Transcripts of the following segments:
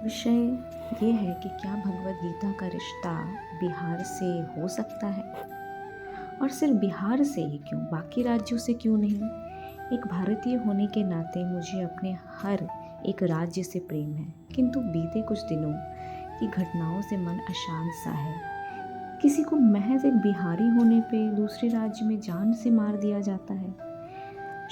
विषय ये है कि क्या भगवद गीता का रिश्ता बिहार से हो सकता है, और सिर्फ बिहार से ही क्यों, बाकी राज्यों से क्यों नहीं। एक भारतीय होने के नाते मुझे अपने हर एक राज्य से प्रेम है, किंतु बीते कुछ दिनों की घटनाओं से मन अशांत सा है। किसी को महज एक बिहारी होने पे दूसरे राज्य में जान से मार दिया जाता है।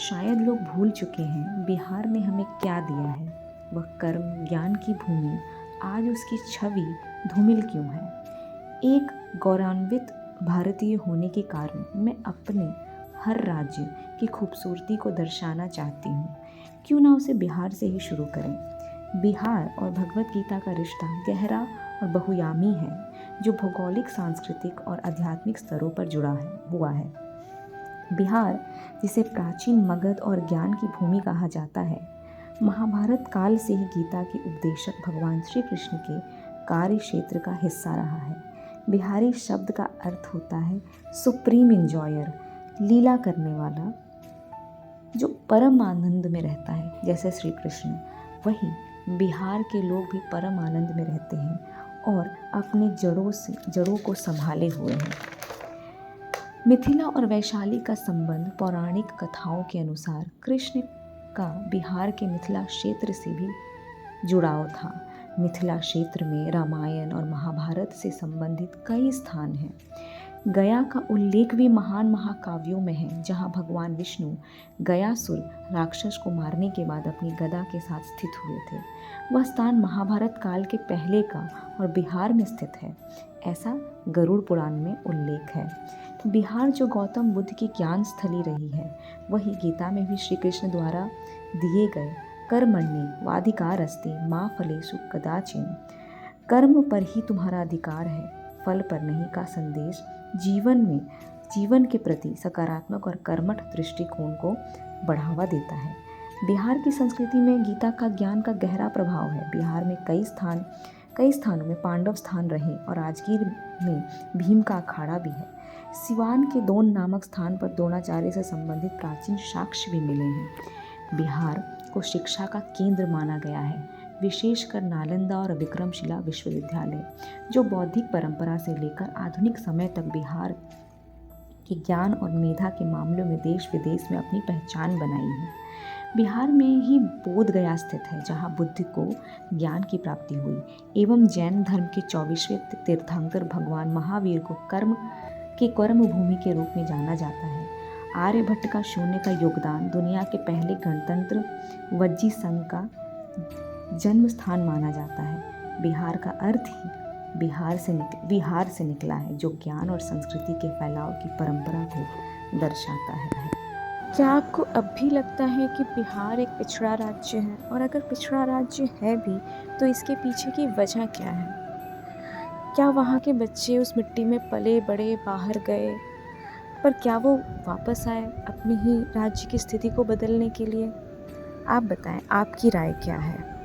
शायद लोग भूल चुके हैं बिहार ने हमें क्या दिया है। वह कर्म ज्ञान की भूमि, आज उसकी छवि धूमिल क्यों है। एक गौरवान्वित भारतीय होने के कारण मैं अपने हर राज्य की खूबसूरती को दर्शाना चाहती हूँ। क्यों ना उसे बिहार से ही शुरू करें। बिहार और भगवत गीता का रिश्ता गहरा और बहुआयामी है, जो भौगोलिक, सांस्कृतिक और आध्यात्मिक स्तरों पर जुड़ा हुआ है। बिहार, जिसे प्राचीन मगध और ज्ञान की भूमि कहा जाता है, महाभारत काल से ही गीता के उपदेशक भगवान श्री कृष्ण के कार्य क्षेत्र का हिस्सा रहा है। बिहारी शब्द का अर्थ होता है सुप्रीम एंजॉयर, लीला करने वाला, जो परम आनंद में रहता है। जैसे श्री कृष्ण, वही बिहार के लोग भी परम आनंद में रहते हैं और अपने जड़ों को संभाले हुए हैं। मिथिला और वैशाली का संबंध पौराणिक कथाओं के अनुसार कृष्ण का बिहार के मिथिला क्षेत्र से भी जुड़ाव था। मिथिला क्षेत्र में रामायण और महाभारत से संबंधित कई स्थान हैं। गया का उल्लेख भी महान महाकाव्यों में है, जहाँ भगवान विष्णु गयासुर राक्षस को मारने के बाद अपनी गदा के साथ स्थित हुए थे। वह स्थान महाभारत काल के पहले का और बिहार में स्थित है, ऐसा गरुड़ पुराण में उल्लेख है। बिहार, जो गौतम बुद्ध की ज्ञान स्थली रही है, वही गीता में भी श्री कृष्ण द्वारा दिए गए कर्मण्येवाधिकारस्ते मा फलेषु कदाचन, कर्म पर ही तुम्हारा अधिकार है, फल पर नहीं, का संदेश जीवन के प्रति सकारात्मक और कर्मठ दृष्टिकोण को बढ़ावा देता है। बिहार की संस्कृति में गीता का ज्ञान का गहरा प्रभाव है। बिहार में कई स्थानों में पांडव स्थान रहे और राजगीर में भीम का अखाड़ा भी है। सिवान के दोन नामक स्थान पर द्रोणाचार्य से संबंधित प्राचीन साक्ष्य भी मिले हैं। बिहार को शिक्षा का केंद्र माना गया है, विशेषकर नालंदा और विक्रमशिला विश्वविद्यालय, जो बौद्धिक परंपरा से लेकर आधुनिक समय तक बिहार के ज्ञान और मेधा के मामलों में देश विदेश में अपनी पहचान बनाई है। बिहार में ही बोध गया स्थित है, जहाँ बुद्ध को ज्ञान की प्राप्ति हुई, एवं जैन धर्म के 24वें तीर्थंकर भगवान महावीर को कर्म भूमि के रूप में जाना जाता है। आर्यभट्ट का शून्य का योगदान दुनिया के पहले गणतंत्र वज्जी संघ का जन्म स्थान माना जाता है। बिहार का अर्थ ही बिहार से निकला है, जो ज्ञान और संस्कृति के फैलाव की परंपरा को दर्शाता है। क्या आपको अब भी लगता है कि बिहार एक पिछड़ा राज्य है? और अगर पिछड़ा राज्य है भी, तो इसके पीछे की वजह क्या है? क्या वहाँ के बच्चे उस मिट्टी में पले बड़े, बाहर गए, पर क्या वो वापस आए अपनी ही राज्य की स्थिति को बदलने के लिए? आप बताएं, आपकी राय क्या है?